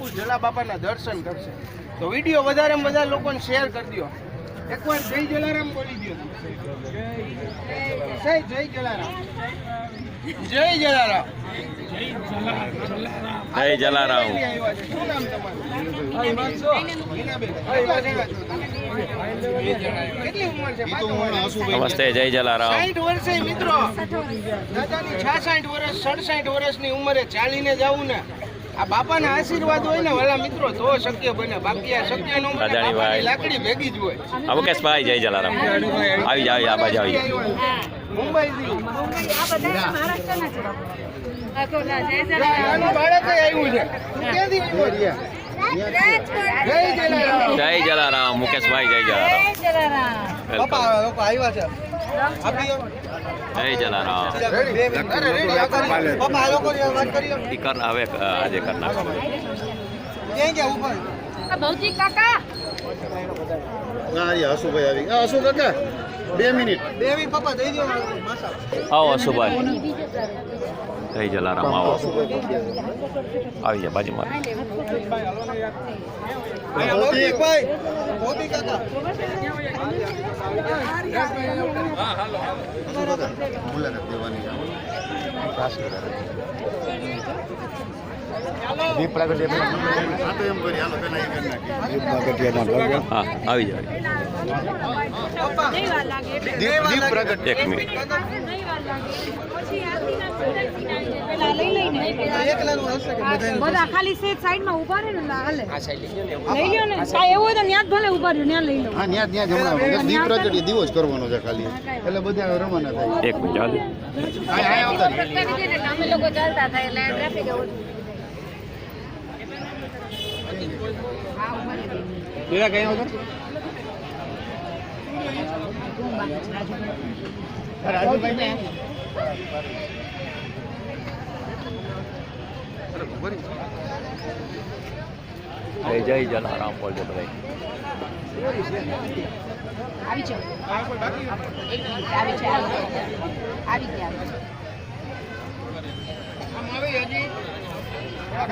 બાપુ જલા બાપાના દર્શન કરશે. તો વિડીયો વધારેમાં વધારે લોકોને શેર કરી દો. એકવાર જય જલારામ બોલી દો. જય જલારામ. જય જલારામ. જય જલારામ. શું નામ તમારું? કેટલી ઉંમર છે? નમસ્તે, જય જલારામ. 60 વર્ષે મિત્રો, દાદાની 66 વર્ષ 67 વર્ષની ઉંમરે ચાલીને જવું ને, આ બાપાના આશીર્વાદ હોય ને વાલા મિત્રો તો શક્ય બને. બાકી આ શક્ય ન બને. બાપાની લાકડી ભેગી જ હોય. આ મુકેશભાઈ, જય જલારામ. આવી જાવ, આ બાજુ આવી જાવ. મુંબઈથી મહારાષ્ટ્રના બાળક આવ્યું છે. ક્યાંથી આવ્યો છે? જય જલારામ. મુકેશભાઈ, જય જલારામ. વેલકમ. આવ્યા છે. જય જલારામ. પપ્પા આ લોકો વાત કરીએ. ઈ કર હવે આજે કર નાખો. ક્યાં ગયા ઉપર? ભૌતિક કાકા હસુભાઈ આવી ગયા. હસુ કાકા 2 મિનિટ. દેવી પપ્પા દઈ દો માસા. આવો અશુભાઈ. જય જલારામ. આવો આવી જાય બાજુમાં. ભૌતિકભાઈ, ભૌતિક કાકા. મુલાકાત દેવાની હા, આવી જાય. એક મિનિટ. બધા ખાલી સેટ સાઈડમાં ઊભા રહે ને હાલે લઈ લ્યો ને. કાંઈ એવું હોય તો ત્યાં જ ભલે ઊભા રહ્યો, ત્યાં લઈ લો. હા ત્યાં જમણા દીપ પ્રગટ દિવસ કરવાનો છે ખાલી, એટલે બધા રવાના થાય. એક મિનિટ ચાલુ. અમે લોકો ચાલતા થાય એટલે ટ્રાફિક પેલા કઈ વખત રાજુભાઈ જય જલારામ બોલજો ભાઈ. આવી છે આવી ગયા.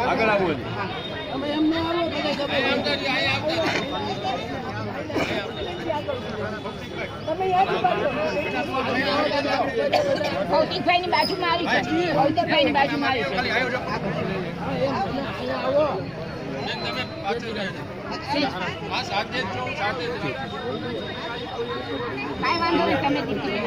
આગળ આવો. ભૌતિકભાઈ ની બાજુમાં આવી છે. ભૌતિકભાઈ ની બાજુમાં આવી છે. કાંઈ વાંધો નહીં, તમે દીકરી